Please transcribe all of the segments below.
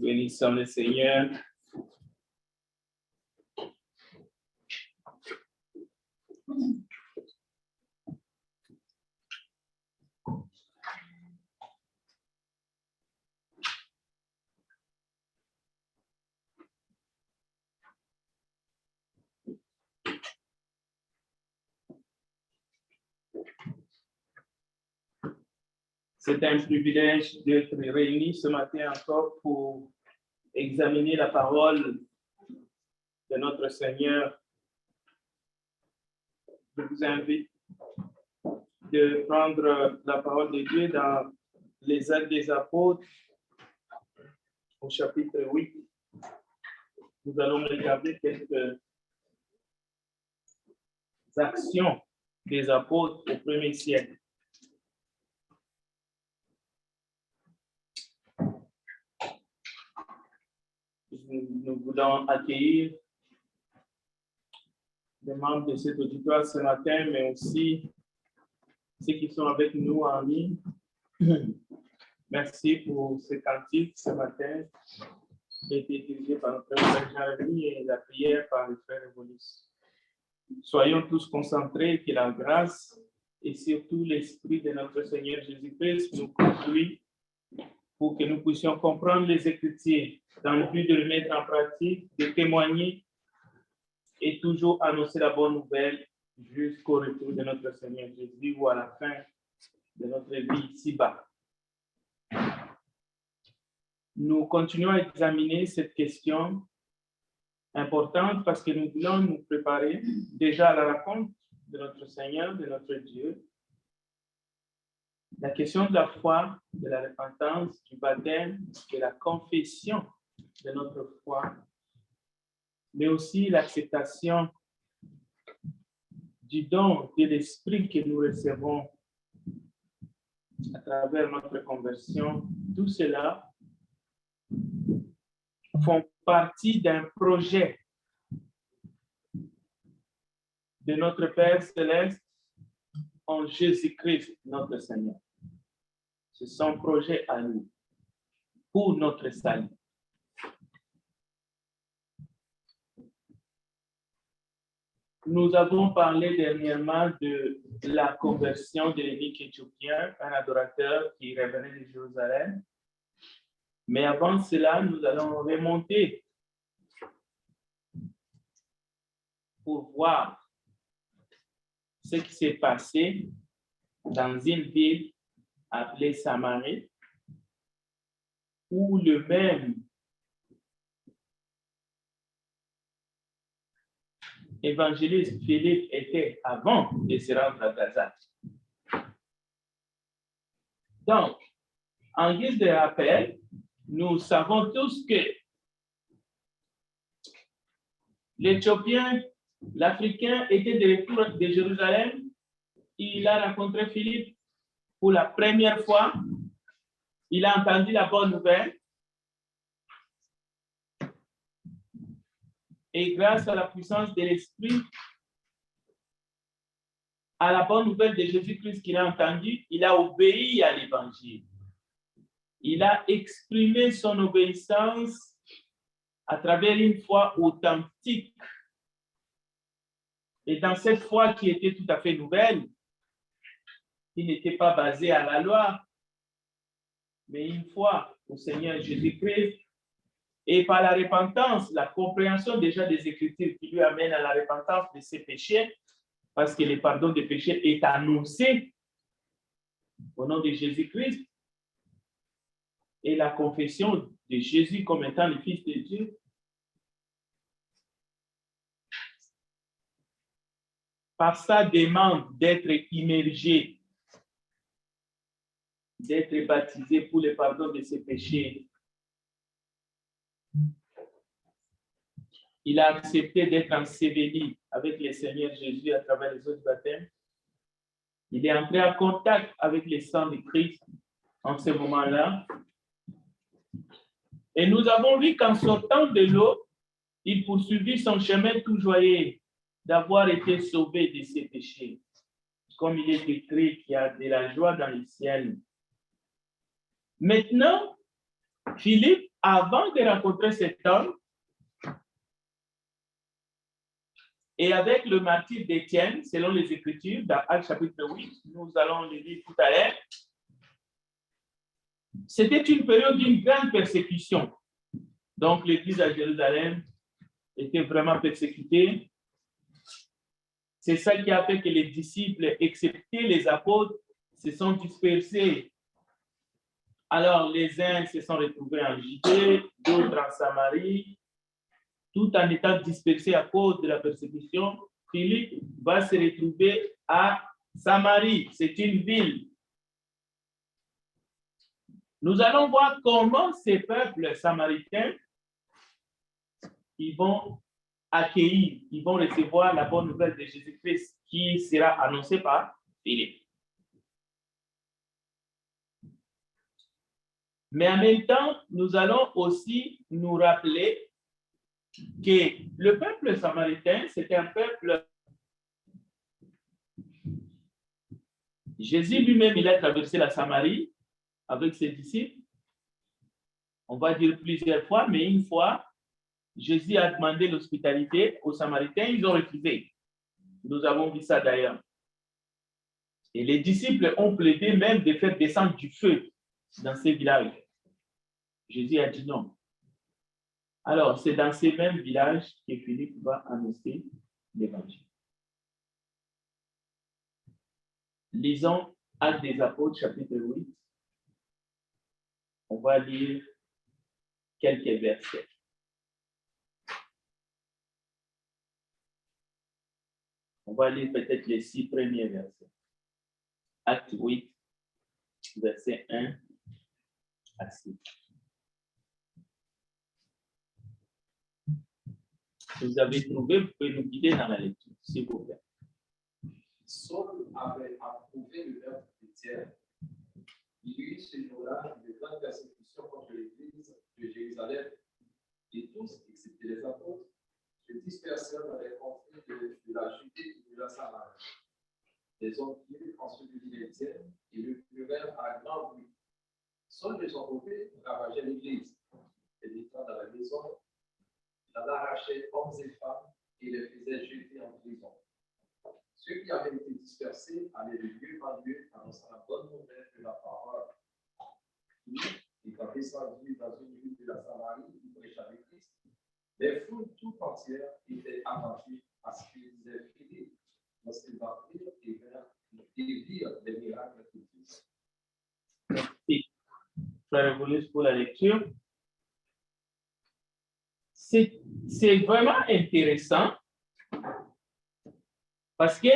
Bénissons le Seigneur. C'est un privilège d'être réunis ce matin encore pour examiner la parole de notre Seigneur. Je vous invite de prendre la parole de Dieu dans les Actes des Apôtres, au chapitre 8. Nous allons regarder quelques actions des apôtres au premier siècle. Nous voulons accueillir les membres de cet auditoire ce matin, mais aussi ceux qui sont avec nous en ligne. Merci pour ce cantique ce matin qui a été dirigé par notre frère Jérémie et la prière par le frère Evolus. Soyons tous concentrés, que la grâce et surtout l'Esprit de notre Seigneur Jésus-Christ nous conduisent pour que nous puissions comprendre les Écritures dans le but de les mettre en pratique, de témoigner et toujours annoncer la bonne nouvelle jusqu'au retour de notre Seigneur Jésus ou à la fin de notre vie ici-bas. Nous continuons à examiner cette question importante parce que nous voulons nous préparer déjà à la rencontre de notre Seigneur, de notre Dieu. La question de la foi, de la repentance, du baptême, de la confession de notre foi, mais aussi l'acceptation du don de l'Esprit que nous recevons à travers notre conversion. Tout cela font partie d'un projet de notre Père Céleste en Jésus-Christ, notre Seigneur. C'est son projet à nous, pour notre salut. Nous avons parlé dernièrement de la conversion de l'évêque éthiopien, un adorateur qui revenait de Jérusalem. Mais avant cela, nous allons remonter pour voir ce qui s'est passé dans une ville appelée Samarie, où le même évangéliste Philippe était avant de se rendre à Gaza. Donc, en guise de rappel, nous savons tous que l'Éthiopien, l'Africain était de retour de Jérusalem. Il a rencontré Philippe pour la première fois. Il a entendu la bonne nouvelle. Et grâce à la puissance de l'Esprit, à la bonne nouvelle de Jésus-Christ qu'il a entendue, il a obéi à l'Évangile. Il a exprimé son obéissance à travers une foi authentique. Et dans cette foi qui était tout à fait nouvelle, qui n'était pas basée à la loi, mais une foi au Seigneur Jésus-Christ, et par la repentance, la compréhension déjà des Écritures qui lui amène à la repentance de ses péchés, parce que le pardon des péchés est annoncé au nom de Jésus-Christ, et la confession de Jésus comme étant le Fils de Dieu. Par sa demande d'être immergé, d'être baptisé pour le pardon de ses péchés, il a accepté d'être enseveli avec le Seigneur Jésus à travers les autres baptêmes. Il est entré en contact avec le sang de Christ en ce moment-là. Et nous avons vu qu'en sortant de l'eau, il poursuivit son chemin tout joyeux d'avoir été sauvé de ses péchés. Comme il est écrit qu'il y a de la joie dans le ciel. Maintenant, Philippe avant de rencontrer cet homme, et avec le martyre d'Étienne, selon les Écritures, dans Actes chapitre 8, nous allons le lire tout à l'heure, c'était une période d'une grande persécution. Donc, l'Église à Jérusalem était vraiment persécutée. C'est ça qui a fait que les disciples, excepté les apôtres, se sont dispersés. Alors, les uns se sont retrouvés en Judée, d'autres en Samarie, tout en étant dispersés à cause de la persécution. Philippe va se retrouver à Samarie, c'est une ville. Nous allons voir comment ces peuples samaritains, ils vont accueillir, ils vont recevoir la bonne nouvelle de Jésus-Christ qui sera annoncée par Philippe. Mais en même temps, nous allons aussi nous rappeler que le peuple samaritain, c'était un peuple. Jésus lui-même, il a traversé la Samarie avec ses disciples. On va dire plusieurs fois, mais une fois, Jésus a demandé l'hospitalité aux Samaritains, ils ont refusé. Nous avons vu ça d'ailleurs. Et les disciples ont plaidé même de faire descendre du feu dans ces villages. Jésus a dit non. Alors, c'est dans ces mêmes villages que Philippe va annoncer l'évangile. Lisons Actes des Apôtres, chapitre 8. On va lire quelques versets. On va lire peut-être les 6 premiers versets. Acte 8, verset 1 à 6. Si vous avez trouvé, vous pouvez nous guider dans la lecture, s'il vous plaît. Saul avait approuvé le meurtre d'Étienne. Il y eut ce jour-là une grande persécution contre l'Église de Jérusalem, et tous, excepté les apôtres, se dispersèrent dans les contrées de la Judée et de la Samarie. Les hommes qui ensevelirent Étienne et le pleurèrent à grand bruit. Saul, de son côté, ravageait l'Église. Pénétrant dans la maison, il en arrachait hommes et femmes et les faisait jeter en prison. Ceux qui avaient été dispersés allaient de lieu en lieu annonçant la bonne nouvelle de la parole. Lui, étant descendu dans une ville de la Samarie, il prêcha le Christ. Les foules tout entières étaient attentives à ce qu'il disait Philippe lorsqu'ils entrèrent et virent les miracles de Christ. Merci, frère Evolis, pour la lecture. C'est vraiment intéressant parce que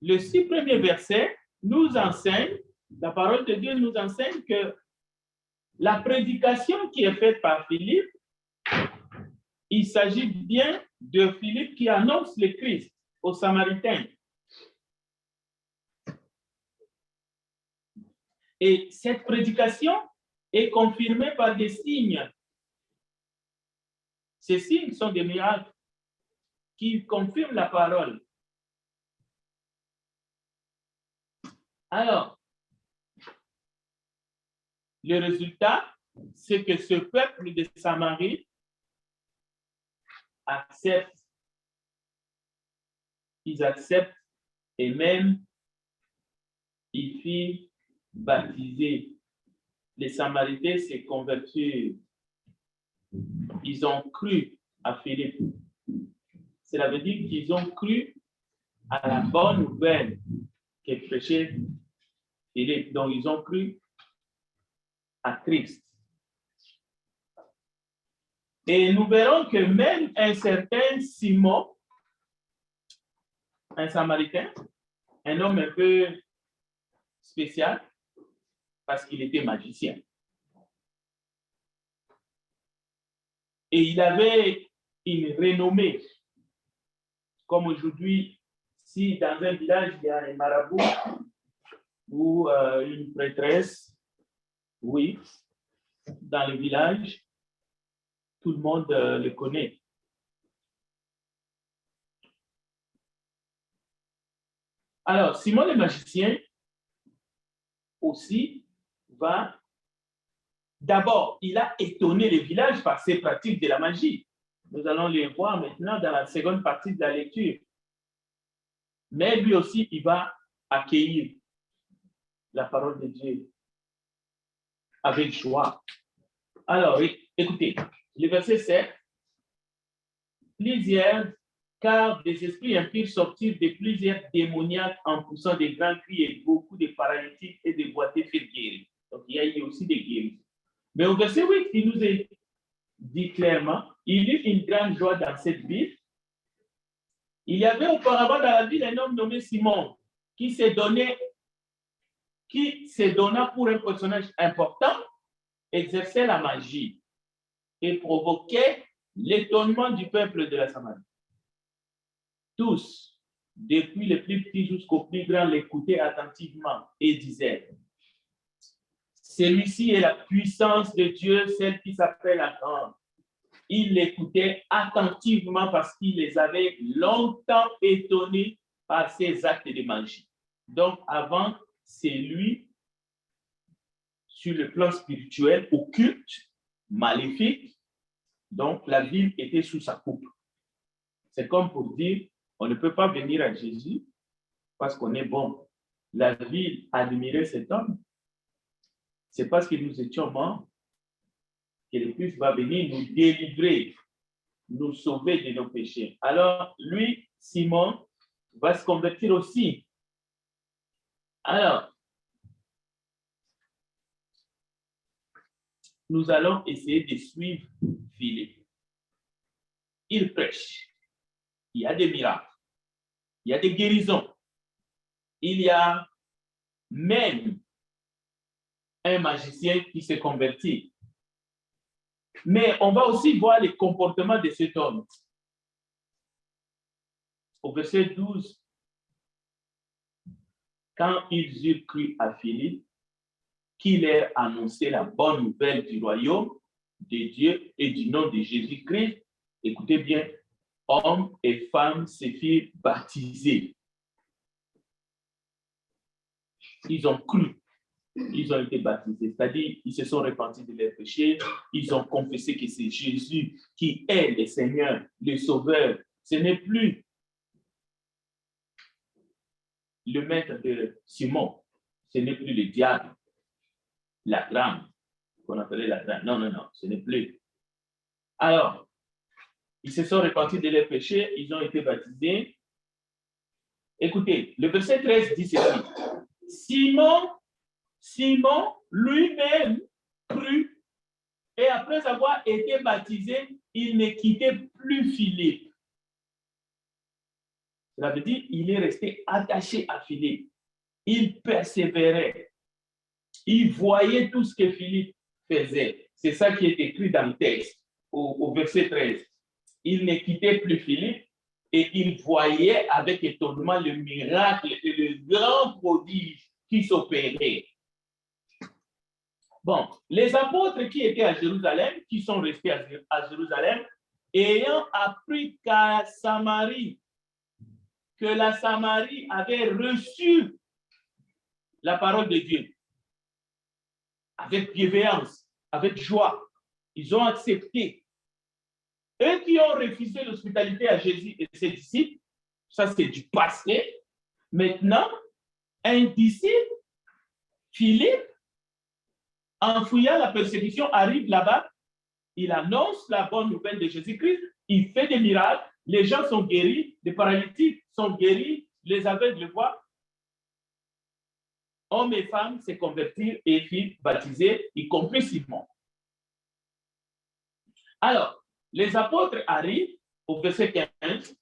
le 6 premiers versets nous enseigne, la parole de Dieu nous enseigne que la prédication qui est faite par Philippe, il s'agit bien de Philippe qui annonce le Christ aux Samaritains. Et cette prédication est confirmée par des signes. Ces signes sont des miracles qui confirment la parole. Alors, le résultat, c'est que ce peuple de Samarie accepte, ils acceptent et même ils firent baptiser. Les Samaritains s'est convertis. Ils ont cru à Philippe. Cela veut dire qu'ils ont cru à la bonne nouvelle que prêchait Philippe. Donc, ils ont cru à Christ. Et nous verrons que même un certain Simon, un Samaritain, un homme un peu spécial, parce qu'il était magicien. Et il avait une renommée. Comme aujourd'hui, si dans un village, il y a un marabout ou une prêtresse, oui, dans le village, tout le monde le connaît. Alors, Simon le magicien aussi va d'abord, il a étonné les villages par ses pratiques de la magie. Nous allons les voir maintenant dans la seconde partie de la lecture. Mais lui aussi, il va accueillir la parole de Dieu avec joie. Alors, écoutez, le verset 7. Plusieurs, car des esprits impurs sortirent de plusieurs démoniaques en poussant des grands cris et beaucoup de paralytiques et de boiteux furent guéris. Donc, il y a eu aussi des guérisons. Mais au verset 8, il nous est dit clairement, il y eut une grande joie dans cette ville. Il y avait auparavant dans la ville un homme nommé Simon qui se donna pour un personnage important, exerçait la magie et provoquait l'étonnement du peuple de la Samarie. Tous, depuis les plus petits jusqu'aux plus grands, l'écoutaient attentivement et disaient, celui-ci est la puissance de Dieu, celle qui s'appelle la grande. Ils l'écoutaient attentivement parce qu'il les avait longtemps étonnés par ses actes de magie. Donc, avant, c'est lui, sur le plan spirituel, occulte, maléfique. Donc, la ville était sous sa coupe. C'est comme pour dire, on ne peut pas venir à Jésus parce qu'on est bon. La ville admirait cet homme. C'est parce que nous étions morts que le Christ va venir nous délivrer, nous sauver de nos péchés. Alors, lui, Simon, va se convertir aussi. Alors, nous allons essayer de suivre Philippe. Il prêche. Il y a des miracles. Il y a des guérisons. Il y a même un magicien qui s'est converti. Mais on va aussi voir le comportement de cet homme. Au verset 12, quand ils eurent cru à Philippe, qui leur annonçait la bonne nouvelle du royaume de Dieu et du nom de Jésus-Christ, écoutez bien, hommes et femmes se firent baptiser. Ils ont cru, ils ont été baptisés, c'est-à-dire ils se sont repentis de leurs péchés, ils ont confessé que c'est Jésus qui est le Seigneur, le Sauveur. Ce n'est plus le maître de Simon, ce n'est plus le diable, la grande, qu'on appelait la grande. Non, non, non, ce n'est plus. Alors, ils se sont repentis de leurs péchés, ils ont été baptisés. Écoutez, le verset 13 dit ceci. Simon lui-même crut et après avoir été baptisé, il ne quittait plus Philippe. Cela veut dire qu'il est resté attaché à Philippe. Il persévérait. Il voyait tout ce que Philippe faisait. C'est ça qui est écrit dans le texte, au verset 13. Il ne quittait plus Philippe et il voyait avec étonnement le miracle et le grand prodige qui s'opérait. Bon, les apôtres qui étaient à Jérusalem, qui sont restés à Jérusalem, ayant appris qu'à Samarie, que la Samarie avait reçu la parole de Dieu avec bienveillance, avec joie, ils ont accepté. Eux qui ont refusé l'hospitalité à Jésus et ses disciples, ça c'est du passé. Maintenant, un disciple, Philippe, en fouillant la persécution, arrive là-bas, il annonce la bonne nouvelle de Jésus-Christ, il fait des miracles, les gens sont guéris, les paralytiques sont guéris, les aveugles voient. Hommes et femmes se convertirent et furent baptisés, y compris Simon. Alors, les apôtres arrivent au verset 15.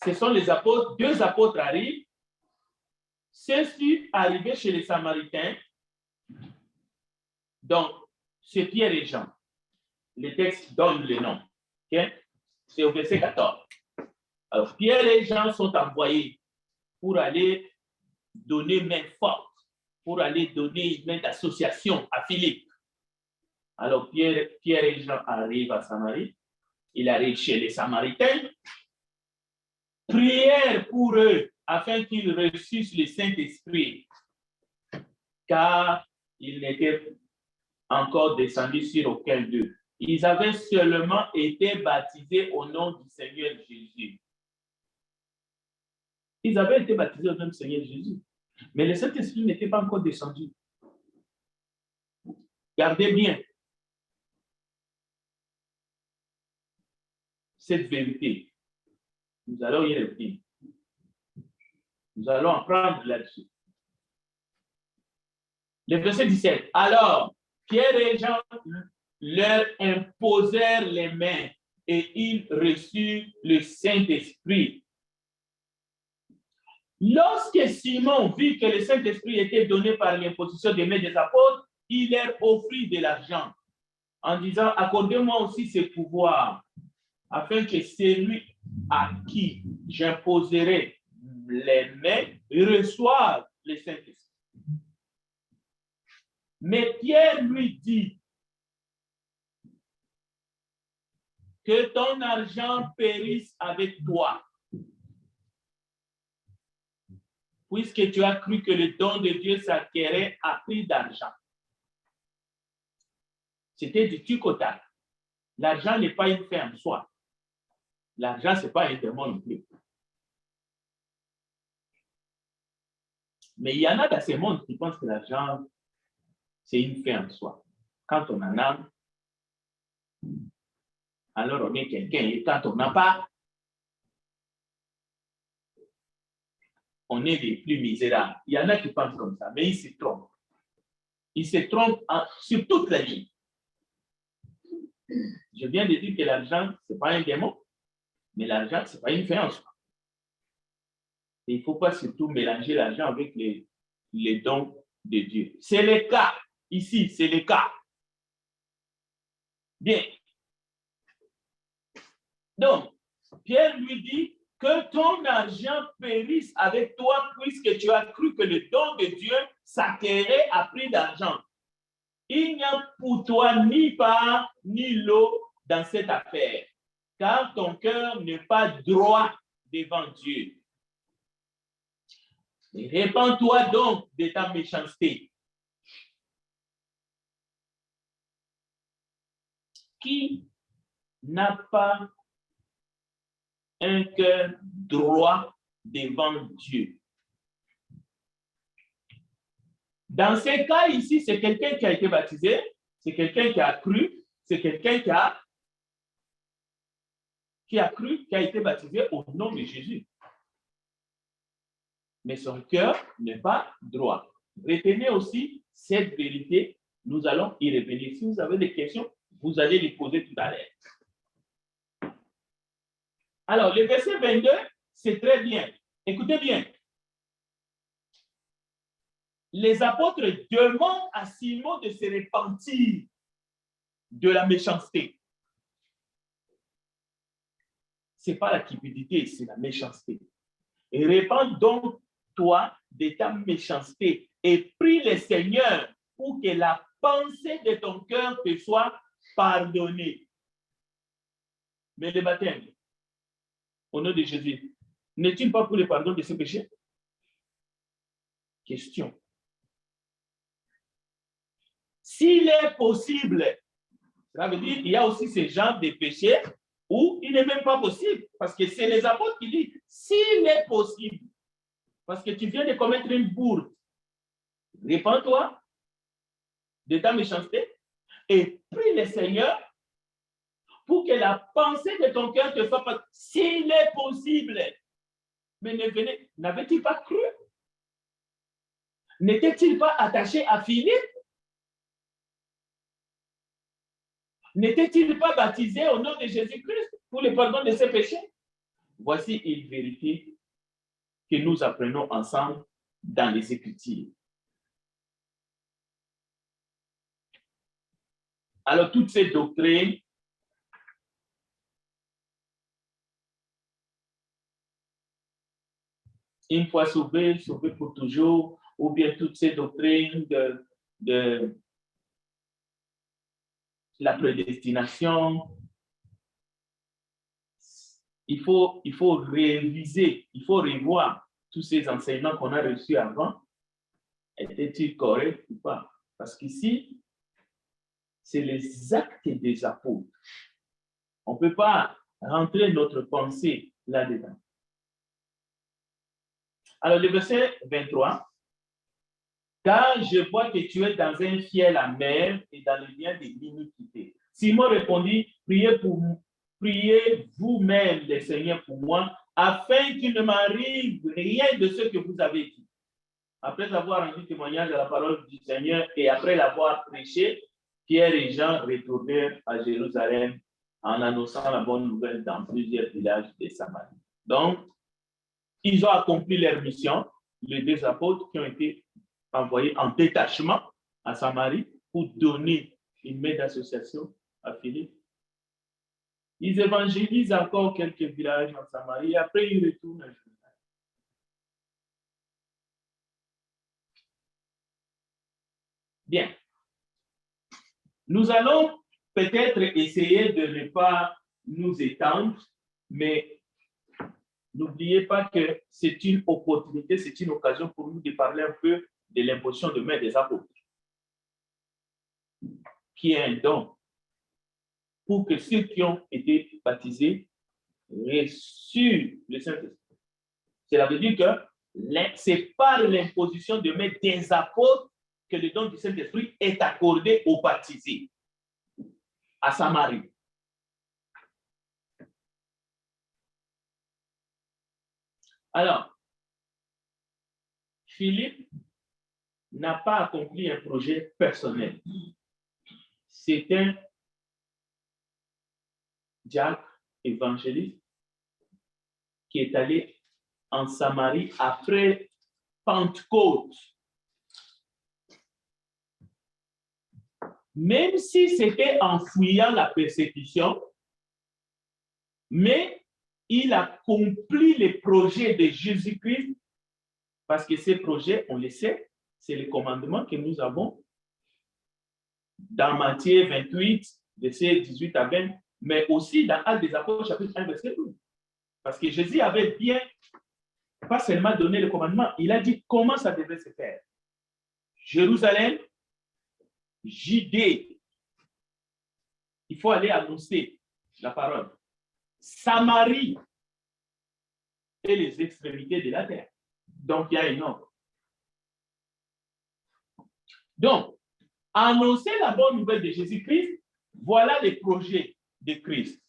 Ce sont les apôtres, deux apôtres arrivent. Ceux-ci arrivés chez les Samaritains. Donc, c'est Pierre et Jean. Le texte donne le nom. Okay? C'est au verset 14. Alors, Pierre et Jean sont envoyés pour aller donner main forte, pour aller donner une main d'association à Philippe. Alors, Pierre et Jean arrivent à Samarie. Il arrive chez les Samaritains. Prière pour eux afin qu'ils reçussent le Saint-Esprit, car ils n'étaient encore descendu sur aucun d'eux. Ils avaient seulement été baptisés au nom du Seigneur Jésus. Ils avaient été baptisés au nom du Seigneur Jésus. Mais le Saint-Esprit n'était pas encore descendu. Gardez bien cette vérité. Nous allons y revenir. Nous allons apprendre là-dessus. Le verset 17. Alors, Pierre et Jean leur imposèrent les mains et ils reçurent le Saint-Esprit. Lorsque Simon vit que le Saint-Esprit était donné par l'imposition des mains des apôtres, il leur offrit de l'argent en disant, accordez-moi aussi ce pouvoir afin que celui à qui j'imposerai les mains reçoive le Saint-Esprit. Mais Pierre lui dit, que ton argent périsse avec toi, puisque tu as cru que le don de Dieu s'acquérait à prix d'argent. C'était du tucotage. L'argent n'est pas une fin en soi. L'argent, ce n'est pas un démon non plus. Mais il y en a dans ce monde qui pensent que l'argent, c'est une fin en soi. Quand on en a, alors on est quelqu'un. Et quand on n'a pas, on est les plus misérables. Il y en a qui pensent comme ça, mais ils se trompent. Ils se trompent sur toute la ligne. Je viens de dire que l'argent, ce n'est pas un démon, mais l'argent, ce n'est pas une fin en soi. Et il ne faut pas surtout mélanger l'argent avec les dons de Dieu. C'est le cas. Ici, c'est le cas. Bien. Donc, Pierre lui dit que ton argent périsse avec toi puisque tu as cru que le don de Dieu s'acquérait à prix d'argent. Il n'y a pour toi ni part ni lot dans cette affaire, car ton cœur n'est pas droit devant Dieu. Répands-toi donc de ta méchanceté. Qui n'a pas un cœur droit devant Dieu? Dans ces cas ici, c'est quelqu'un qui a été baptisé, c'est quelqu'un qui a cru, c'est quelqu'un qui a cru, qui a été baptisé au nom de Jésus. Mais son cœur n'est pas droit. Retenez aussi cette vérité, nous allons y revenir. Si vous avez des questions, vous allez les poser tout à l'heure. Alors, le verset 22, c'est très bien. Écoutez bien. Les apôtres demandent à Simon de se repentir de la méchanceté. Ce n'est pas la cupidité, c'est la méchanceté. Et répands donc toi de ta méchanceté et prie le Seigneur pour que la pensée de ton cœur te soit pardonnée. Mais le baptême, au nom de Jésus, n'est-il pas pour le pardon de ce péché? Question. S'il est possible, ça veut dire qu'il y a aussi ce genre de péché où il n'est même pas possible. Parce que c'est les apôtres qui disent, s'il est possible, parce que tu viens de commettre une bourde, répands-toi de ta méchanceté et prie le Seigneur pour que la pensée de ton cœur te soit pas, s'il est possible. Mais n'avait-il pas cru? N'était-il pas attaché à Philippe? N'était-il pas baptisé au nom de Jésus-Christ pour le pardon de ses péchés? Voici une vérité que nous apprenons ensemble dans les Écritures. Alors, toutes ces doctrines une fois sauvé, sauvé pour toujours, ou bien toutes ces doctrines de la prédestination, il faut réviser, il faut revoir tous ces enseignements qu'on a reçus avant. Étaient-ils corrects ou pas? Parce qu'ici, c'est les actes des apôtres. On ne peut pas rentrer notre pensée là-dedans. Alors, le verset 23. Car je vois que tu es dans un fiel amer et dans le lien de l'iniquité. Simon répondit, priez vous-même le Seigneur pour moi, afin qu'il ne m'arrive rien de ce que vous avez dit. Après avoir rendu témoignage à la parole du Seigneur et après l'avoir prêché, Pierre et Jean retournèrent à Jérusalem en annonçant la bonne nouvelle dans plusieurs villages de Samarie. Donc, ils ont accompli leur mission, les deux apôtres qui ont été envoyés en détachement à Samarie pour donner une main d'association à Philippe. Ils évangélisent encore quelques villages en Samarie et après ils retournent à Jérusalem. Bien. Nous allons peut-être essayer de ne pas nous étendre, mais n'oubliez pas que c'est une opportunité, c'est une occasion pour nous de parler un peu de l'imposition de main des apôtres, qui est un don pour que ceux qui ont été baptisés reçurent le Saint-Esprit. Cela veut dire que c'est par l'imposition de main des apôtres que le don du Saint-Esprit est accordé aux baptisés à Samarie. Alors, Philippe n'a pas accompli un projet personnel. C'est un diacre évangéliste qui est allé en Samarie après Pentecôte. Même si c'était en fuyant la persécution, mais il accomplit les projets de Jésus-Christ parce que ces projets, on le sait, c'est les commandements que nous avons dans Matthieu 28, versets 18 à 20, mais aussi dans Actes des Apôtres, chapitre 1, verset 12. Parce que Jésus avait bien, pas seulement donné le commandement, il a dit comment ça devait se faire. Jérusalem, Judée, il faut aller annoncer la parole. Samarie et les extrémités de la terre. Donc, il y a un ordre. Donc, annoncer la bonne nouvelle de Jésus-Christ, voilà les projets de Christ.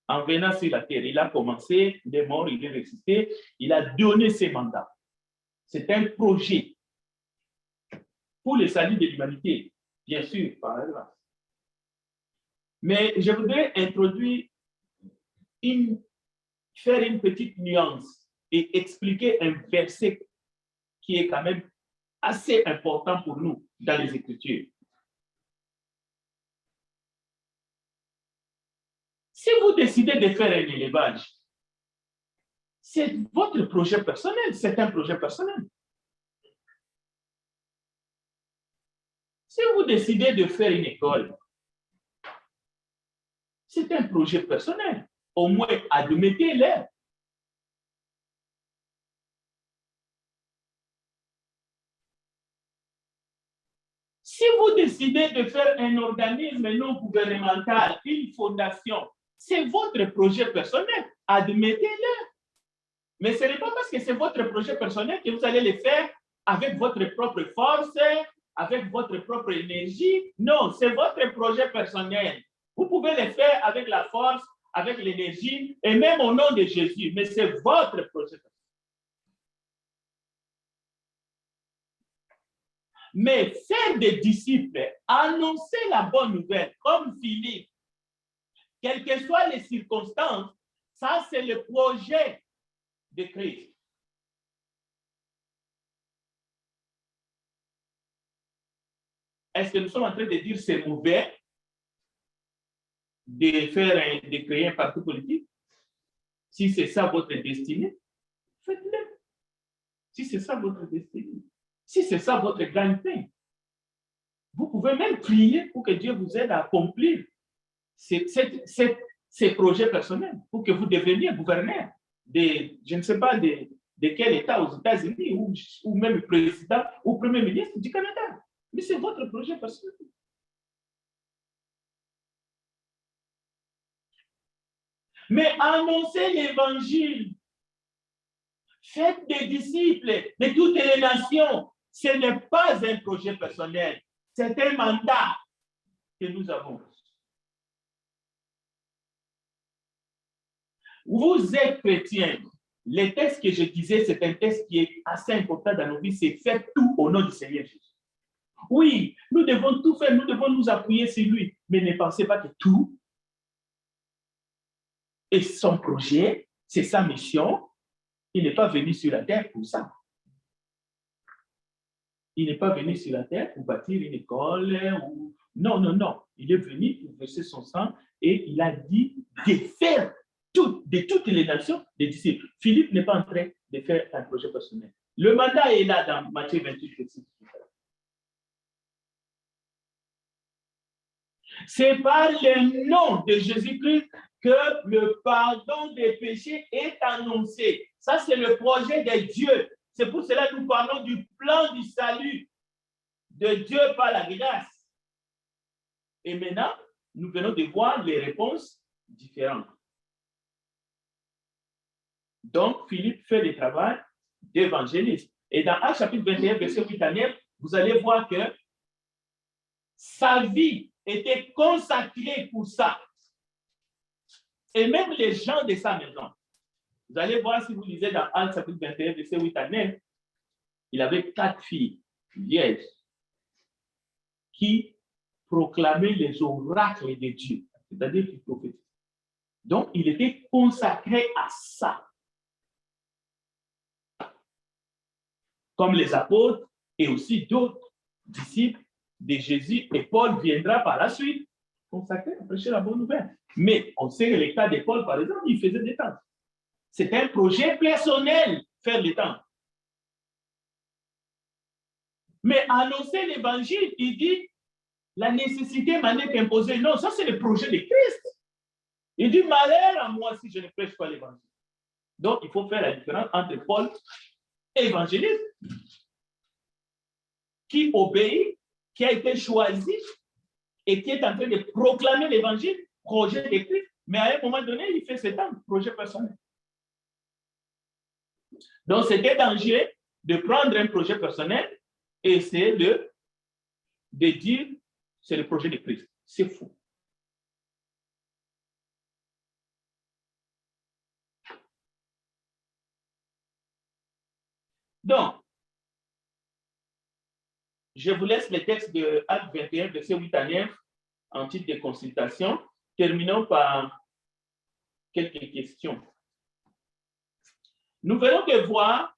En venant sur la terre, il a commencé, il est mort, il est ressuscité, il a donné ses mandats. C'est un projet pour le salut de l'humanité, bien sûr, par la grâce. Mais je voudrais introduire faire une petite nuance et expliquer un verset qui est quand même assez important pour nous dans les Écritures. Si vous décidez de faire un élevage, c'est votre projet personnel, c'est un projet personnel. Si vous décidez de faire une école, c'est un projet personnel. Au moins, admettez-le. Si vous décidez de faire un organisme non gouvernemental, une fondation, c'est votre projet personnel. Admettez-le. Mais ce n'est pas parce que c'est votre projet personnel que vous allez le faire avec votre propre force, avec votre propre énergie. Non, c'est votre projet personnel. Vous pouvez le faire avec la force, avec l'énergie et même au nom de Jésus, mais c'est votre projet personnel. Mais faire des disciples, annoncer la bonne nouvelle, comme Philippe, quelles que soient les circonstances, ça c'est le projet de Christ. Est-ce que nous sommes en train de dire que c'est mauvais de créer un parti politique? Si c'est ça votre destinée, faites-le. Si c'est ça votre destinée, si c'est ça votre gagne-pain, vous pouvez même prier pour que Dieu vous aide à accomplir ces projets personnels, pour que vous deveniez gouverneur de, je ne sais pas, de quel État aux États-Unis ou même président ou premier ministre du Canada. Mais c'est votre projet personnel. Mais annoncez l'évangile. Faites des disciples de toutes les nations. Ce n'est pas un projet personnel. C'est un mandat que nous avons. Vous êtes chrétiens. Le texte que je disais, c'est un texte qui est assez important dans nos vies. C'est faire tout au nom du Seigneur Jésus. Oui, nous devons tout faire. Nous devons nous appuyer sur lui. Mais ne pensez pas que tout est son projet, c'est sa mission. Il n'est pas venu sur la terre pour ça. Il n'est pas venu sur la terre pour bâtir une école. Non, non, non. Il est venu pour verser son sang et il a dit de faire de toutes les nations des disciples. Philippe n'est pas en train de faire un projet personnel. Le mandat est là dans Matthieu 28, 26. C'est par le nom de Jésus-Christ que le pardon des péchés est annoncé. Ça, c'est le projet de Dieu. C'est pour cela que nous parlons du plan du salut de Dieu par la grâce. Et maintenant, nous venons de voir les réponses différentes. Donc, Philippe fait le travail d'évangéliste. Et dans Actes chapitre 21, verset 8 à 9, vous allez voir que sa vie était consacrée pour ça. Et même les gens de sa maison. Vous allez voir si vous lisez dans Actes chapitre 21, verset 8 à 9, il avait 4 filles vierges qui proclamaient les oracles de Dieu, c'est-à-dire qui prophétisaient. Donc, il était consacré à ça. Comme les apôtres et aussi d'autres disciples de Jésus, et Paul viendra par la suite consacré à prêcher la bonne nouvelle. Mais on sait que le cas de Paul, par exemple, il faisait des temps. C'est un projet personnel, faire les temps. Mais annoncer l'évangile, il dit, la nécessité m'en est imposée. Non, ça c'est le projet de Christ. Il dit, malheur à moi si je ne prêche pas l'évangile. Donc, il faut faire la différence entre Paul et évangéliste, qui obéit, qui a été choisi et qui est en train de proclamer l'évangile, projet de Christ, mais à un moment donné, il fait cet projet personnel. Donc, c'était dangereux de prendre un projet personnel et essayer de dire c'est le projet de Christ. C'est fou. Donc, je vous laisse le texte de Actes 21, verset 8 à 9, en titre de consultation. Terminons par quelques questions. Nous venons de voir,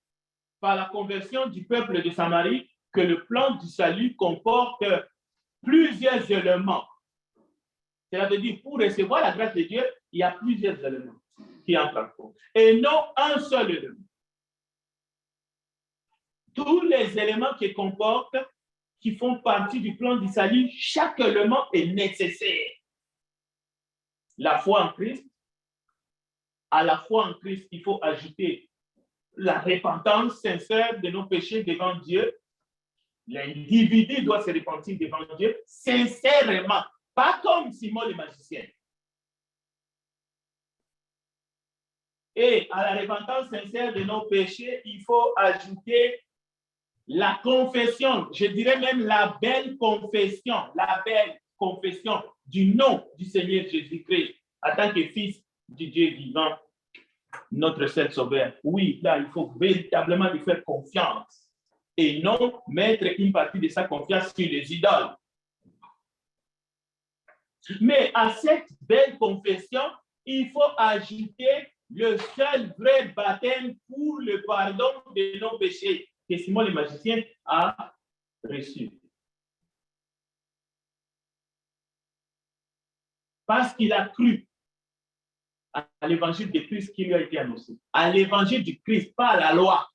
par la conversion du peuple de Samarie, que le plan du salut comporte plusieurs éléments. Cela veut dire, pour recevoir la grâce de Dieu, il y a plusieurs éléments qui entrent en compte, et non un seul élément. Tous les éléments qui comportent, qui font partie du plan du salut, chaque élément est nécessaire. La foi en Christ, à la foi en Christ, il faut ajouter la repentance sincère de nos péchés devant Dieu. L'individu doit se repentir devant Dieu sincèrement, pas comme Simon le magicien. Et à la repentance sincère de nos péchés, il faut ajouter la confession, je dirais même la belle confession du nom du Seigneur Jésus-Christ en tant que Fils du Dieu vivant, notre seul Sauveur. Oui, là, il faut véritablement lui faire confiance et non mettre une partie de sa confiance sur les idoles. Mais à cette belle confession, il faut ajouter le seul vrai baptême pour le pardon de nos péchés que Simon le magicien a reçu. Parce qu'il a cru à l'évangile de Christ qui lui a été annoncé. À l'évangile du Christ, pas à la loi.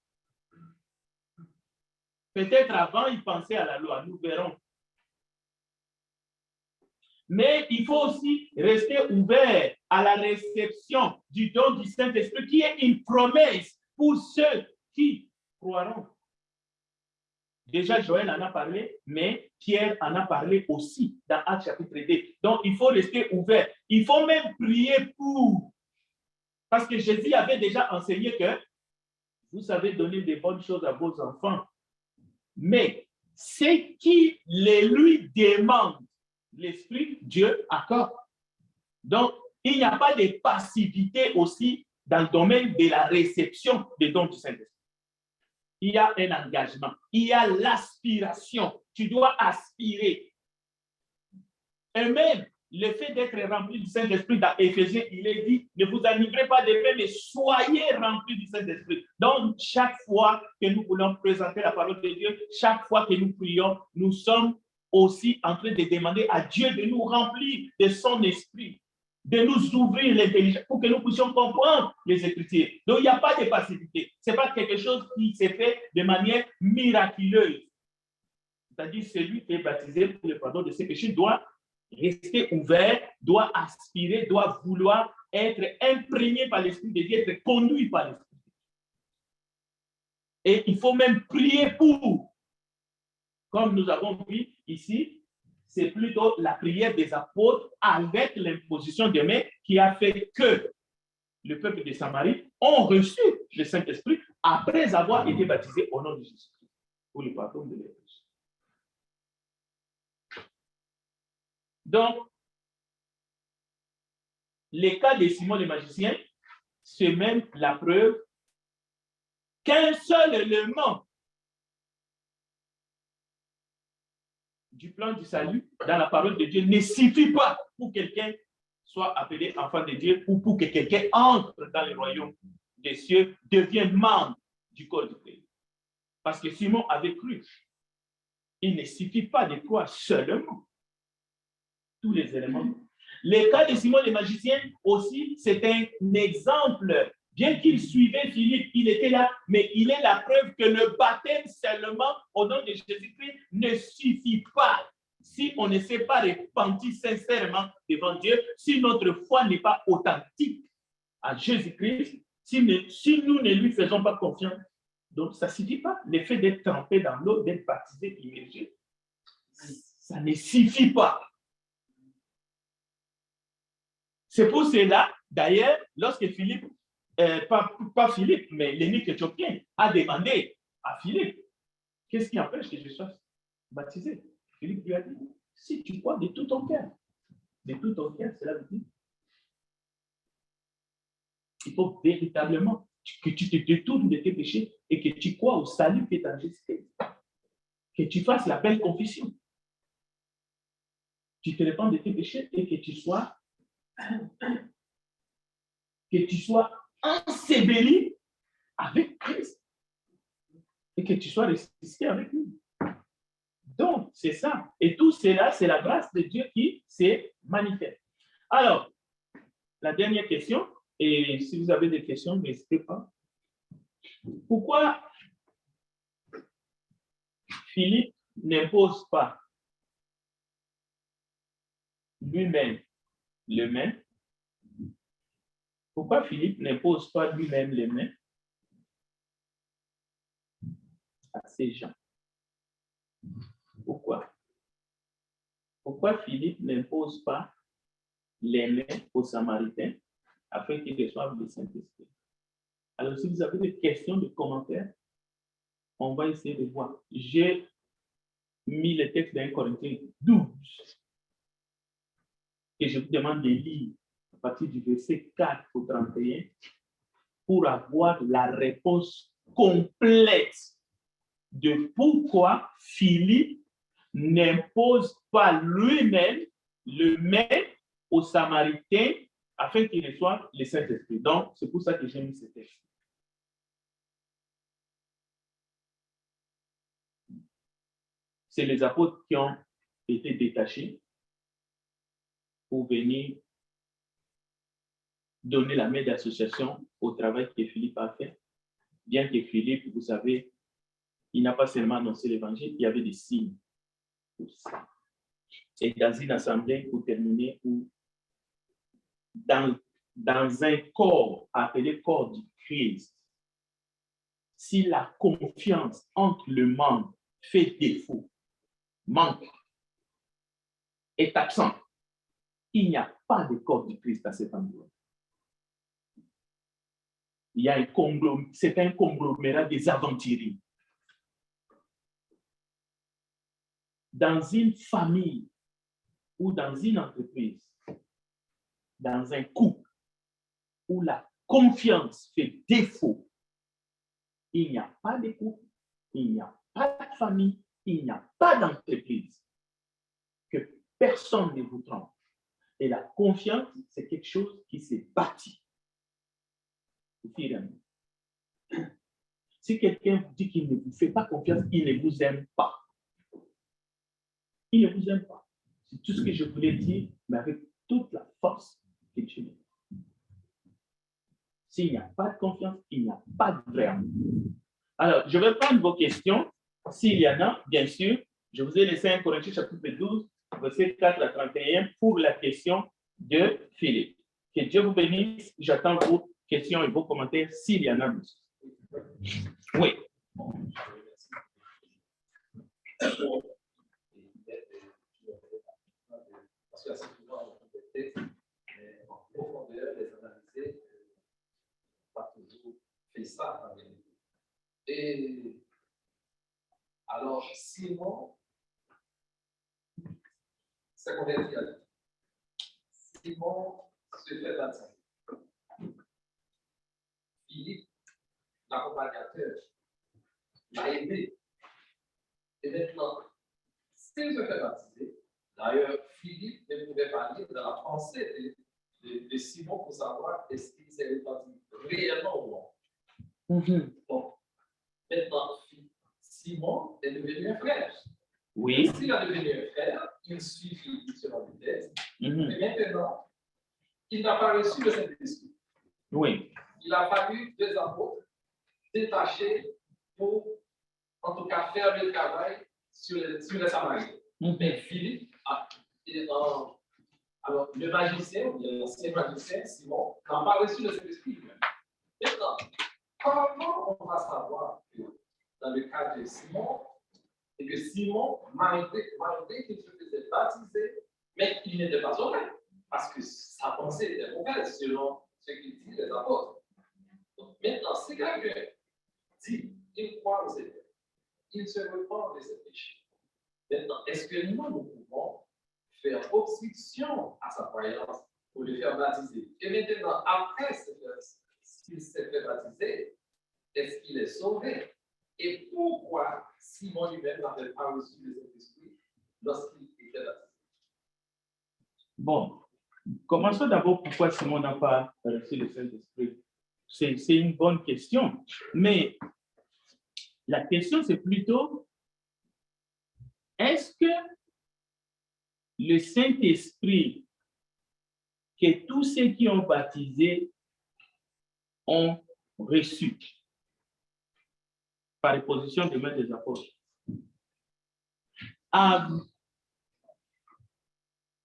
Peut-être avant, il pensait à la loi, nous verrons. Mais il faut aussi rester ouvert à la réception du don du Saint-Esprit qui est une promesse pour ceux qui croiront. Déjà, Joël en a parlé, mais Pierre en a parlé aussi dans Actes chapitre 2. Donc, il faut rester ouvert. Il faut même prier pour Parce que Jésus avait déjà enseigné que vous savez donner des bonnes choses à vos enfants. Mais ce qui les lui demande, l'Esprit, Dieu accorde. Donc, il n'y a pas de passivité aussi dans le domaine de la réception des dons du Saint-Esprit. Il y a un engagement, il y a l'aspiration. Tu dois aspirer. Et même le fait d'être rempli du Saint-Esprit dans Éphésiens, il est dit, ne vous enivrez pas de paix, mais soyez remplis du Saint-Esprit. Donc, chaque fois que nous voulons présenter la parole de Dieu, chaque fois que nous prions, nous sommes aussi en train de demander à Dieu de nous remplir de son esprit, de nous ouvrir l'intelligence pour que nous puissions comprendre les Écritures. Donc, il n'y a pas de passivité. Ce n'est pas quelque chose qui s'est fait de manière miraculeuse. C'est-à-dire, celui qui est baptisé pour le pardon de ses péchés doit rester ouvert, doit aspirer, doit vouloir être imprégné par l'Esprit de Dieu, être conduit par l'Esprit. Et il faut même prier pour. Comme nous avons vu ici, c'est plutôt la prière des apôtres avec l'imposition des mains qui a fait que le peuple de Samarie ont reçu le Saint-Esprit après avoir été baptisés au nom de Jésus pour le pardon de leurs péchés. Donc, les cas de Simon le magicien, c'est même la preuve qu'un seul élément du plan du salut dans la parole de Dieu ne suffit pas pour que quelqu'un soit appelé enfant de Dieu ou pour que quelqu'un entre dans le royaume des cieux, devienne membre du corps du Christ. Parce que Simon avait cru. Il ne suffit pas de croire seulement. Tous les éléments. Le cas de Simon le magicien aussi, c'est un exemple. Bien qu'il suivait Philippe, il était là, mais il est la preuve que le baptême seulement au nom de Jésus-Christ ne suffit pas. Si on ne s'est pas repenti sincèrement devant Dieu, si notre foi n'est pas authentique à Jésus-Christ, si nous ne lui faisons pas confiance, donc ça ne suffit pas. Le fait d'être trempé dans l'eau, d'être baptisé, immergé, ça ne suffit pas. C'est pour cela, d'ailleurs, lorsque Philippe, pas Philippe, mais l'eunuque éthiopien, a demandé à Philippe, qu'est-ce qui empêche que je sois baptisé? Philippe lui a dit, si tu crois de tout ton cœur, cela veut dire, il faut véritablement que tu te détournes de tes péchés et que tu crois au salut qui est en Jésus-Christ. Que tu fasses la belle confession. Tu te répands de tes péchés et que tu sois enseveli avec Christ et que tu sois ressuscité avec lui. Donc, c'est ça. Et tout cela, c'est la grâce de Dieu qui s'est manifeste. Alors, la dernière question, et si vous avez des questions, n'hésitez pas. Pourquoi Philippe n'impose pas lui-même les mains? Pourquoi Philippe n'impose pas lui-même les mains à ces gens? Pourquoi? Pourquoi Philippe n'impose pas les mains aux Samaritains afin qu'ils reçoivent le Saint-Esprit? Alors, si vous avez des questions, des commentaires, on va essayer de voir. J'ai mis le texte d'un Corinthiens 12 et je vous demande de lire à partir du verset 4 au 31 pour avoir la réponse complète de pourquoi Philippe n'impose pas lui-même le main aux Samaritains afin qu'ils reçoivent le Saint-Esprit. Donc, c'est pour ça que j'ai mis ce texte. C'est les apôtres qui ont été détachés pour venir donner la main d'association au travail que Philippe a fait. Bien que Philippe, vous savez, il n'a pas seulement annoncé l'évangile, il y avait des signes aussi. Et dans une assemblée, pour terminer, où dans un corps appelé corps du Christ, si la confiance entre le membre fait défaut, manque, est absent, il n'y a pas de corps du Christ à cet endroit. il y a c'est un conglomérat des aventuriers. Dans une famille ou dans une entreprise, dans un couple où la confiance fait défaut, il n'y a pas de couple, il n'y a pas de famille, il n'y a pas d'entreprise. Que personne ne vous trompe. Et la confiance, c'est quelque chose qui s'est bâti. Si quelqu'un vous dit qu'il ne vous fait pas confiance, il ne vous aime pas. Il ne vous aime pas. C'est tout ce que je voulais dire, mais avec toute la force que tu mets. S'il n'y a pas de confiance, il n'y a pas de vrai amour. Alors, je vais prendre vos questions. S'il y en a, bien sûr, je vous ai laissé 1 Corinthiens chapitre 12, verset 4 à 31 pour la question de Philippe. Que Dieu vous bénisse. J'attends vos questions et vos commentaires s'il y en a. Oui. Parce que assez souvent, on fait des textes, mais en profondeur, les analyser, pas toujours fait ça. Et alors, Simon s'est converti à Dieu. Simon se fait baptiser. Philippe, l'accompagnateur, l'a aidé. Et maintenant, s'il se fait baptiser, d'ailleurs, Philippe ne pouvait pas lire dans la pensée de Simon pour savoir est-ce qu'il s'est répandu réellement ou non. Bon, maintenant, Simon est devenu un frère. Oui. S'il a devenu un frère, il suit Philippe selon le texte. Mais maintenant, il n'a pas reçu le Saint-Esprit. Oui. Il a fallu 2 apôtres détachés pour, en tout cas, faire le travail sur les Samaritains. Mais Philippe, alors le magicien, l'ancien magicien, Simon, n'a pas reçu le Saint-Esprit. Maintenant, comment on va savoir que dans le cas de Simon, et que Simon, malgré qu'il se faisait baptiser, mais il n'était pas sauvé, parce que sa pensée était mauvaise selon ce qu'ils disent les apôtres. Donc, maintenant, si quelqu'un dit il croit au Seigneur, il se repent de ses péchés. Maintenant, est-ce que nous pouvons faire obstruction à sa croyance pour le faire baptiser? Et maintenant, après qu'il s'est fait baptiser, est-ce qu'il est sauvé? Et pourquoi Simon lui-même n'avait pas reçu le Saint-Esprit lorsqu'il était baptisé? Bon, commençons d'abord pourquoi Simon n'a pas reçu le Saint-Esprit. C'est une bonne question, mais la question c'est plutôt est-ce que le Saint-Esprit que tous ceux qui ont baptisé ont reçu par l'imposition de main des apôtres?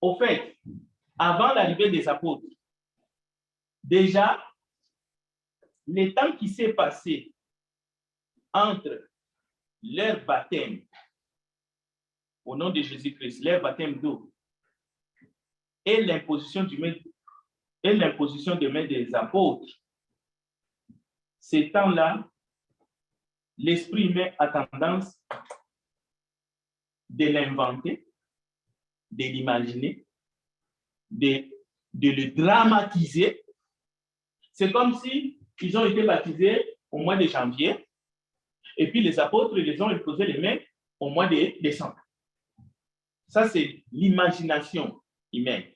Au fait, avant l'arrivée des apôtres, déjà, le temps qui s'est passé entre leur baptême au nom de Jésus-Christ, leur baptême d'eau, et l'imposition de main des apôtres, ces temps-là, l'esprit humain a tendance de l'inventer, de l'imaginer, de le dramatiser. C'est comme si ils ont été baptisés au mois de janvier, et puis les apôtres les ont imposé les mains au mois de décembre. Ça, c'est l'imagination humaine.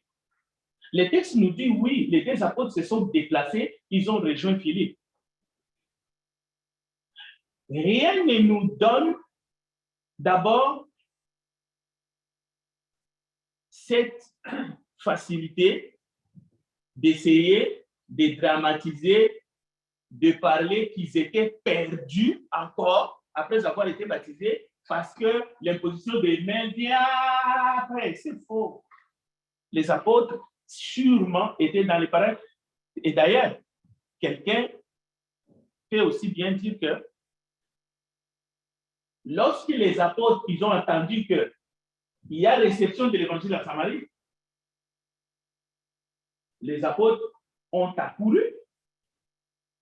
Le texte nous dit, oui, les 2 apôtres se sont déplacés, ils ont rejoint Philippe. Rien ne nous donne d'abord cette facilité d'essayer de dramatiser, de parler qu'ils étaient perdus encore après avoir été baptisés parce que l'imposition des mains vient après. C'est faux. Les apôtres sûrement étaient dans les parages. Et d'ailleurs, quelqu'un peut aussi bien dire que lorsque les apôtres ils ont entendu qu'il y a réception de l'évangile à Samarie, les apôtres ont accouru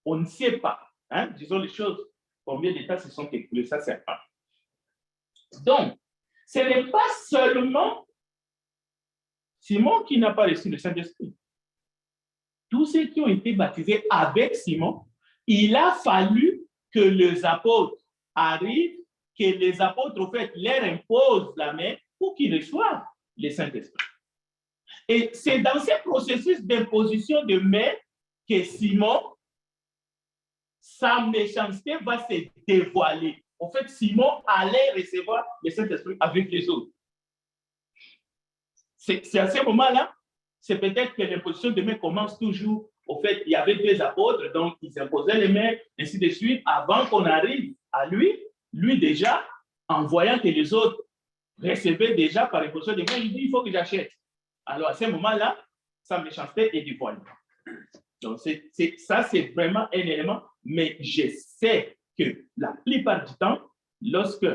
On ne sait pas. Hein? Disons les choses. Combien de temps se sont écoulés? Ça, c'est un. Donc, ce n'est pas seulement Simon qui n'a pas reçu le Saint-Esprit. Tous ceux qui ont été baptisés avec Simon, il a fallu que les apôtres arrivent, que les apôtres, en fait, leur imposent la main pour qu'ils reçoivent le Saint-Esprit. Et c'est dans ce processus d'imposition de main que Simon, sa méchanceté va se dévoiler. En fait, Simon allait recevoir le Saint-Esprit avec les autres. C'est à ce moment-là, c'est peut-être que l'imposition de main commence toujours. Au fait, il y avait deux apôtres, donc ils imposaient les mains, ainsi de suite, avant qu'on arrive à lui. Lui déjà, en voyant que les autres recevaient déjà par imposition de main, il dit, il faut que j'achète. Alors à ce moment-là, sa méchanceté est dévoilée. Donc ça, c'est vraiment un élément, mais je sais que la plupart du temps, lorsque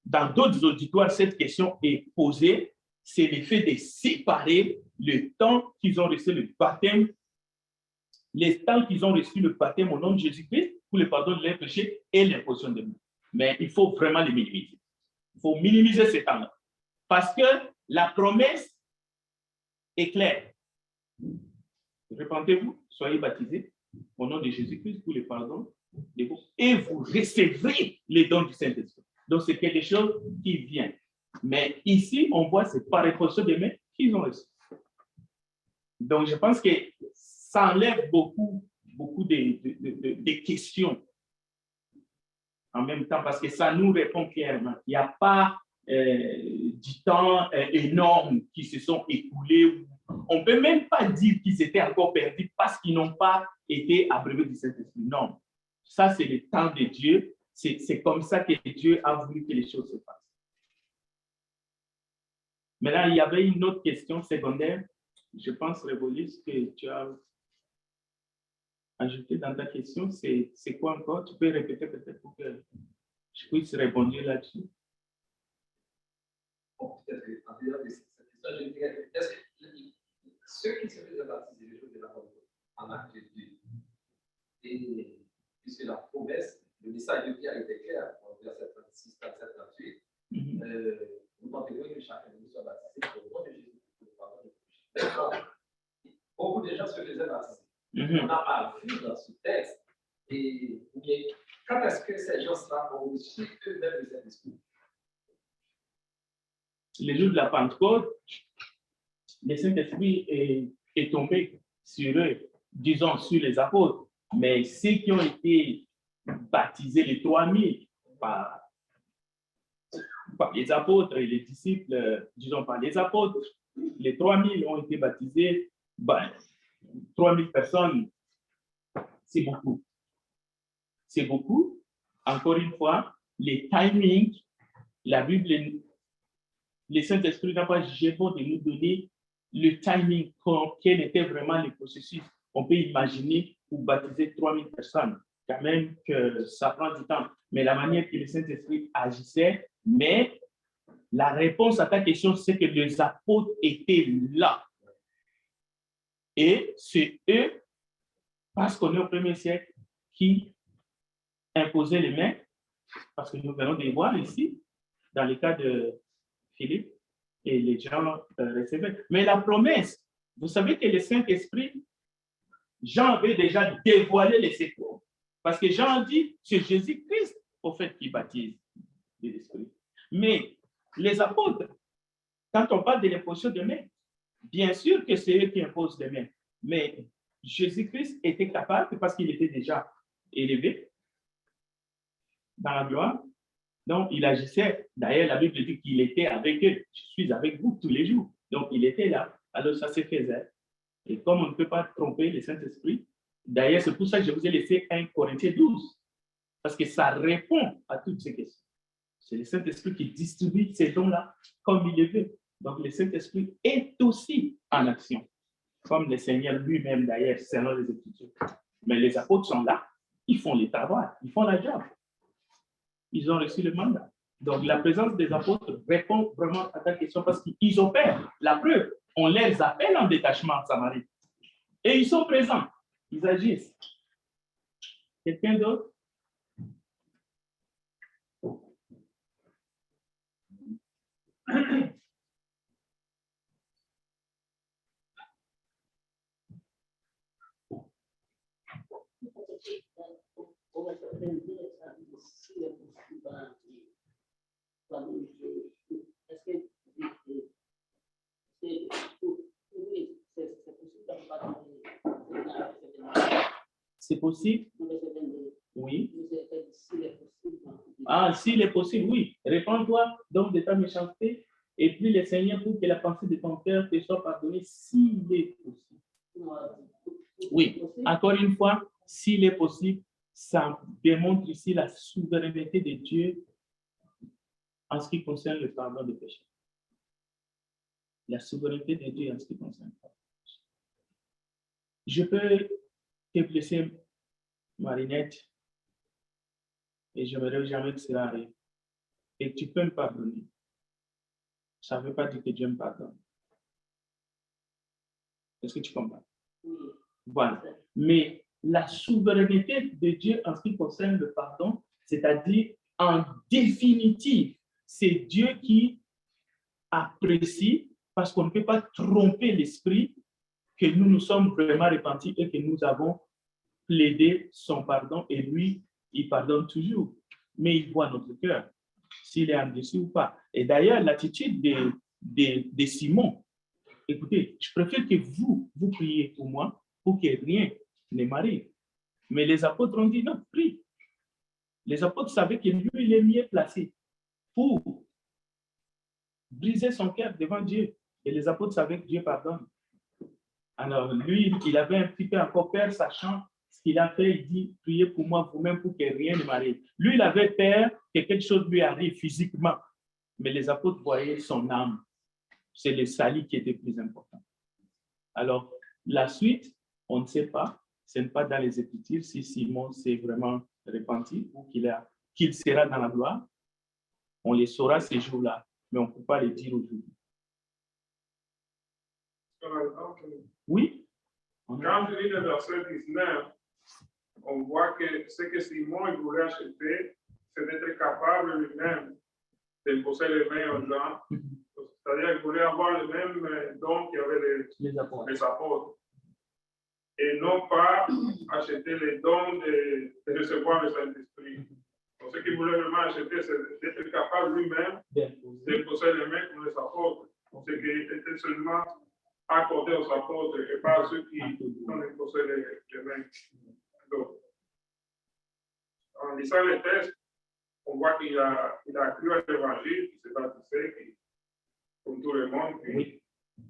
dans d'autres auditoires, cette question est posée, c'est le fait de séparer le temps qu'ils ont reçu le baptême, les temps qu'ils ont reçu le baptême au nom de Jésus-Christ pour le pardon de leurs péchés et l'imposition de main. Mais il faut vraiment les minimiser. Il faut minimiser ces temps-là. Parce que la promesse est claire. Repentez-vous, soyez baptisés au nom de Jésus-Christ pour le pardon de vos et vous recevrez les dons du Saint-Esprit. Donc, c'est quelque chose qui vient. Mais ici, on voit, c'est par imposition de main qu'ils ont reçu. Donc, je pense que ça enlève beaucoup de questions en même temps, parce que ça nous répond clairement. Il n'y a pas du temps énorme qui se sont écoulés. On ne peut même pas dire qu'ils étaient encore perdus parce qu'ils n'ont pas été abreuvés du Saint-Esprit. Non. Ça, c'est le temps de Dieu. C'est comme ça que Dieu a voulu que les choses se passent. Maintenant, il y avait une autre question secondaire. Je pense, Révolus, que tu as ajouté dans ta question. C'est quoi encore? Tu peux répéter peut-être pour que je puisse répondre là-dessus. Bon, peut-être qu'en dehors de cette question, je dirais, est-ce que ceux qui se faisaient baptiser le jour de la Pentecôte en acte 2, et puisque la promesse, le message de Pierre était clair, verset 36, 37, 38, nous pensons que chacun de nous soit baptisé pour le nom de Jésus, pour le pardon de péché. Beaucoup de gens se faisaient baptiser. On n'a pas vu dans ce texte, et quand est-ce que ces gens-là ont reçu eux-mêmes le Saint-Esprit? Le jour de la Pentecôte, le Saint-Esprit est tombé sur eux, disons sur les apôtres, mais ceux qui ont été baptisés, les 3000, par les apôtres et les disciples, disons par les apôtres, les 3000 ont été baptisés, 3000 personnes, c'est beaucoup. C'est beaucoup. Encore une fois, les timings, la Bible, le Saint-Esprit n'a pas jugé bon de nous donner le timing, quel était vraiment le processus. On peut imaginer pour baptiser 3000 personnes, quand même que ça prend du temps. Mais la manière que le Saint-Esprit agissait, mais la réponse à ta question, c'est que les apôtres étaient là. Et c'est eux, parce qu'on est au 1er siècle, qui imposaient les mains, parce que nous venons de les voir ici, dans le cas de Philippe, et les gens recevaient. Mais la promesse, vous savez que le Saint-Esprit, Jean avait déjà dévoilé les secrets. Parce que Jean dit, c'est Jésus-Christ, au fait, qui baptise l'Esprit. Mais les apôtres, quand on parle de l'imposition de main, bien sûr que c'est eux qui imposent les mains. Mais Jésus-Christ était capable, parce qu'il était déjà élevé dans la gloire. Donc, il agissait. D'ailleurs, la Bible dit qu'il était avec eux. Je suis avec vous tous les jours. Donc, il était là. Alors, ça se faisait. Et comme on ne peut pas tromper le Saint-Esprit, d'ailleurs, c'est pour ça que je vous ai laissé 1 Corinthiens 12. Parce que ça répond à toutes ces questions. C'est le Saint-Esprit qui distribue ces dons-là comme il le veut. Donc, le Saint-Esprit est aussi en action. Comme le Seigneur lui-même, d'ailleurs, selon les Écritures. Mais les apôtres sont là. Ils font le travail. Ils font la job. Ils ont reçu le mandat. Donc, la présence des apôtres répond vraiment à ta question parce qu'ils opèrent. La preuve, on les appelle en détachement en Samarie. Et ils sont présents. Ils agissent. Quelqu'un d'autre? C'est possible? Oui. Ah, s'il est possible, oui. Répands-toi donc de ta méchanceté et prie le Seigneur pour que la pensée de ton cœur te soit pardonnée s'il est possible. Oui, encore une fois, s'il est possible, ça démontre ici la souveraineté de Dieu en ce qui concerne le pardon des péchés. La souveraineté de Dieu en ce qui concerne le pardon des péchés. Je peux te blesser, Marinette, et je n'aimerais jamais que cela arrive. Et tu peux me pardonner. Ça ne veut pas dire que Dieu me pardonne. Est-ce que tu comprends? Voilà. Mais la souveraineté de Dieu en ce qui concerne le pardon, c'est-à-dire en définitive, c'est Dieu qui apprécie, parce qu'on ne peut pas tromper l'esprit, que nous nous sommes vraiment repentis et que nous avons plaidé son pardon et lui, il pardonne toujours. Mais il voit notre cœur, s'il est endurci ou pas. Et d'ailleurs, l'attitude de Simon, écoutez, je préfère que vous priez pour moi pour que rien ne m'arrive. Mais les apôtres ont dit non, prie. Les apôtres savaient que lui, il est mieux placé pour briser son cœur devant Dieu. Et les apôtres savaient que Dieu pardonne. Alors lui, il avait un petit peu encore peur, sachant ce qu'il a fait. Il dit, priez pour moi vous-même pour que rien ne m'arrive. Lui, il avait peur que quelque chose lui arrive physiquement. Mais les apôtres voyaient son âme. C'est le salut qui était plus important. Alors, la suite, on ne sait pas. Ce n'est pas dans les Écritures si Simon s'est vraiment repenti ou qu'il sera dans la gloire. On les saura ces jours-là, mais on ne peut pas les dire aujourd'hui. Oui. Quand je lis le verset 19, on voit que ce que Simon voulait acheter, c'est d'être capable lui-même de poser les mains aux gens. C'est-à-dire qu'il voulait avoir le même don qu'avaient les apôtres. Et non pas acheter les dons de recevoir le Saint-Esprit. Donc, ce qu'il voulait vraiment acheter, c'est d'être capable lui-même de poser les mains comme les apôtres. Ce qui était seulement accordé aux apôtres et pas à ceux qui ont imposé les mains. Donc, en lisant les textes, on voit qu'il a cru à l'évangile, qu'il s'est baptisé, comme tout le monde, qui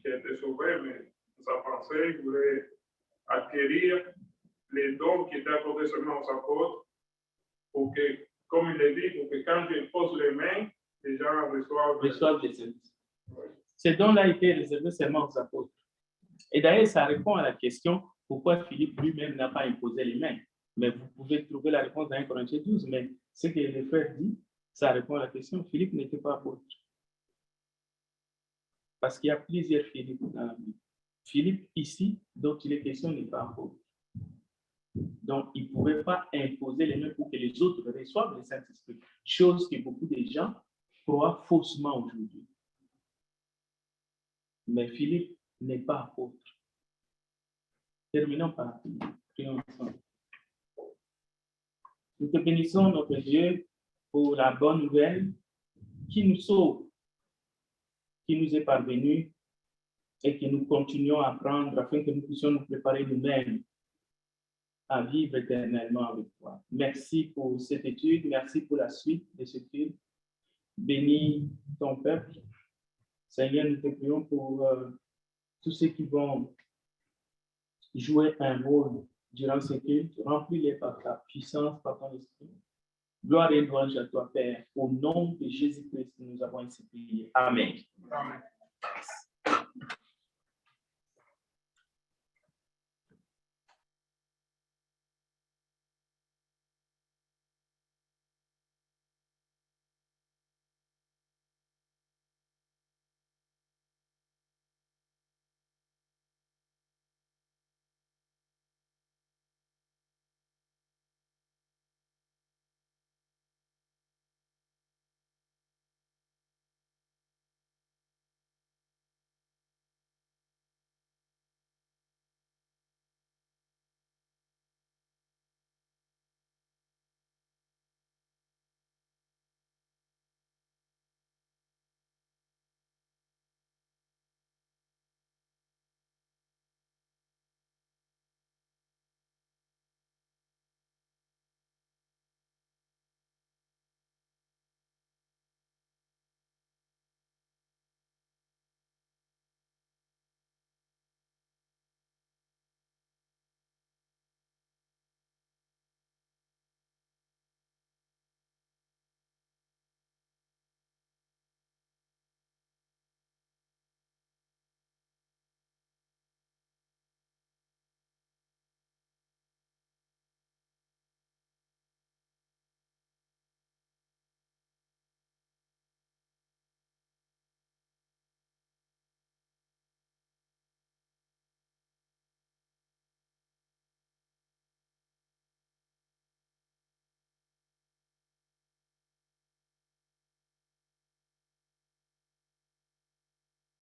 a été sauvé, mais dans sa pensée, il voulait acquérir les dons qui étaient accordés seulement aux apôtres, pour que, comme il l'a dit, pour que quand je pose les mains, les gens reçoivent les services. Ces dons-là étaient réservés seulement aux apôtres. Et d'ailleurs, ça répond à la question pourquoi Philippe lui-même n'a pas imposé les mains. Mais vous pouvez trouver la réponse dans 1 Corinthiens 12, mais ce que le frère dit, ça répond à la question. Philippe n'était pas apôtre. Parce qu'il y a plusieurs Philippe dans la Bible. Philippe, ici, dont il est question, n'est pas apôtre. Donc, il ne pouvait pas imposer les mains pour que les autres reçoivent le Saint-Esprit. Chose que beaucoup de gens croient faussement aujourd'hui. Mais Philippe n'est pas apôtre. Terminons par la prière. Prions ensemble. Nous te bénissons, notre Dieu, pour la bonne nouvelle qui nous sauve, qui nous est parvenue et que nous continuons à prendre afin que nous puissions nous préparer nous-mêmes à vivre éternellement avec toi. Merci pour cette étude, merci pour la suite de cette étude. Bénis ton peuple. Seigneur, nous te prions pour tous ceux qui vont jouer un rôle durant ce culte. Remplis-les par ta puissance, par ton esprit. Gloire et louange à toi, Père. Au nom de Jésus-Christ, nous avons ainsi prié. Amen. Amen.